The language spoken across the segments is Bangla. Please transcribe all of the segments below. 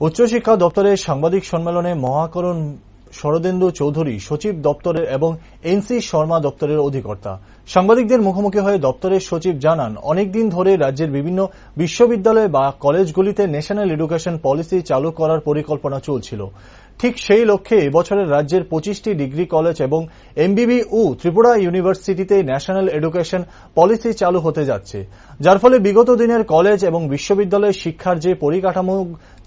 উচ্চশিক্ষা দপ্তরের সাংবাদিক সম্মেলনে মহাকরণ শরদেন্দু চৌধুরী সচিব দপ্তরের এবং এনসি শর্মা দপ্তরের অধিকর্তা। সাংবাদিকদের মুখোমুখি হয়ে দপ্তরের সচিব জানান, অনেকদিন ধরে রাজ্যের বিভিন্ন বিশ্ববিদ্যালয় বা কলেজগুলিতে ন্যাশনাল এডুকেশন পলিসি চালু করার পরিকল্পনা চলছিল। ঠিক সেই লক্ষ্যে এবছরের রাজ্যের 25টি ডিগ্রি কলেজ এবং এমবিবি ও ত্রিপুরা ইউনিভার্সিটিতে ন্যাশনাল এডুকেশন পলিসি চালু হতে যাচ্ছে, যার ফলে বিগত দিনের কলেজ এবং বিশ্ববিদ্যালয়ের শিক্ষার যে পরিকাঠামো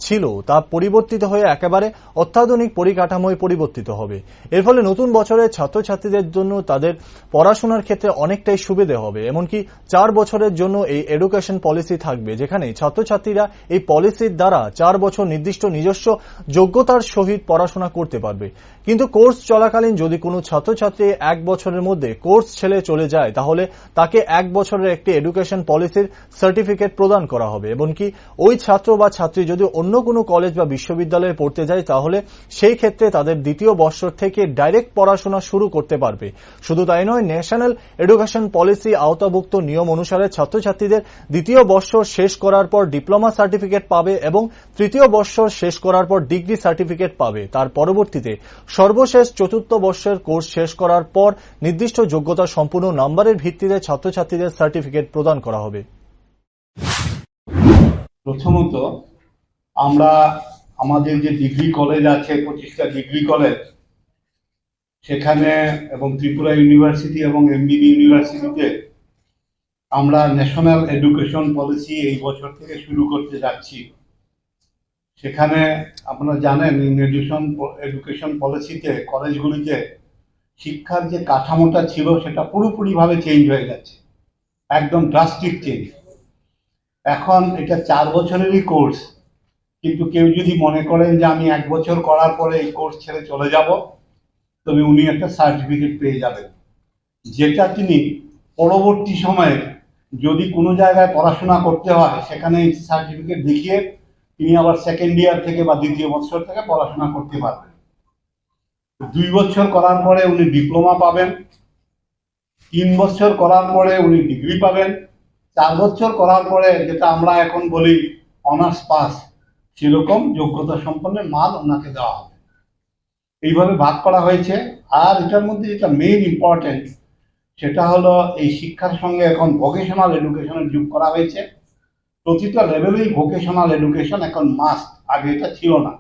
ছিল তা পরিবর্তিত হয়ে একেবারে অত্যাধুনিক পরিকাঠামোয় পরিবর্তিত হবে। এর ফলে নতুন বছরে ছাত্রছাত্রীদের জন্য তাদের পড়াশোনার ক্ষেত্রে অনেকটাই সুবিধে হবে। এমনকি 4 বছরের জন্য এই এডুকেশন পলিসি থাকবে, যেখানে ছাত্রছাত্রীরা এই পলিসির দ্বারা 4 বছর নির্দিষ্ট নিজস্ব যোগ্যতার সহিত পড়াশোনা করতে পারবে। কিন্তু কোর্স চলাকালীন যদি কোনো ছাত্রছাত্রী 1 বছরের মধ্যে কোর্স ছেড়ে চলে যায়, তাহলে তাকে 1 বছরের একটি এডুকেশন পলিসির সার্টিফিকেট প্রদান করা হবে। এমনকি ওই ছাত্র বা ছাত্রী যদি অন্য কোনো কলেজ বা বিশ্ববিদ্যালয়ে পড়তে যায়, তাহলে সেই ক্ষেত্রে তাদের দ্বিতীয় বর্ষ থেকে ডাইরেক্ট পড়াশোনা শুরু করতে পারবে। শুধু তাই নয়, ন্যাশনাল এডুকেশন পলিসি আওতাভুক্ত নিয়ম অনুসারে ছাত্রছাত্রীদের দ্বিতীয় বর্ষ শেষ করার পর ডিপ্লোমা সার্টিফিকেট পাবে এবং তৃতীয় বর্ষ শেষ করার পর ডিগ্রি সার্টিফিকেট পাবে। তার পরবর্তীতে সর্বশেষ চতুর্থ বর্ষের কোর্স শেষ করার পর নির্দিষ্ট যোগ্যতা সম্পূর্ণ নম্বরের ভিত্তিতে ছাত্রছাত্রীদের সার্টিফিকেট প্রদান করা হবে। প্রথমত আমরা আমাদের যে ডিগ্রি কলেজ আছে, 25টা ডিগ্রি কলেজ, সেখানে এবং ত্রিপুরা ইউনিভার্সিটি এবং এমবিবি ইউনিভার্সিটিতে আমরা ন্যাশনাল এডুকেশন পলিসি এই বছর থেকে শুরু করতে যাচ্ছি। সেখানে আপনারা জানেন, এডুকেশন পলিসিতে কলেজগুলিতে শিক্ষার যে কাঠামোটা ছিল সেটা পুরোপুরিভাবে চেঞ্জ হয়ে যাচ্ছে, একদম ড্রাস্টিক চেঞ্জ। এখন এটা 4 বছরেরই কোর্স, কিন্তু কেউ যদি মনে করেন যে আমি 1 বছর করার পরে এই কোর্স ছেড়ে চলে যাব, তবে উনি একটা সার্টিফিকেট পেয়ে যাবেন, যেটা তিনি পরবর্তী সময়ে যদি কোনো জায়গায় পড়াশোনা করতে হয়, সেখানে এই সার্টিফিকেট দেখিয়ে তিনি আবার সেকেন্ড ইয়ার থেকে বা দ্বিতীয় বছর থেকে পড়াশোনা করতে পারবেন। 2 বছর করার পরে উনি ডিপ্লোমা পাবেন, 3 বছর করার পরে উনি ডিগ্রি পাবেন, 4 বছর করার পরে যেটা আমরা এখন বলি অনার্স পাস, সেরকম যোগ্যতা সম্পন্ন মাল ওনাকে দেওয়া হবে। এইভাবে ভাগ করা হয়েছে। আর এটার মধ্যে যেটা মেইন ইম্পর্টেন্ট, সেটা হলো এই শিক্ষার সঙ্গে এখন ভোকেশনাল এডুকেশনের যোগ করা হয়েছে। প্রতিটা লেভেলেই ভোকেশনাল এডুকেশন এখন মাস্ট, আগে এটা ছিল না।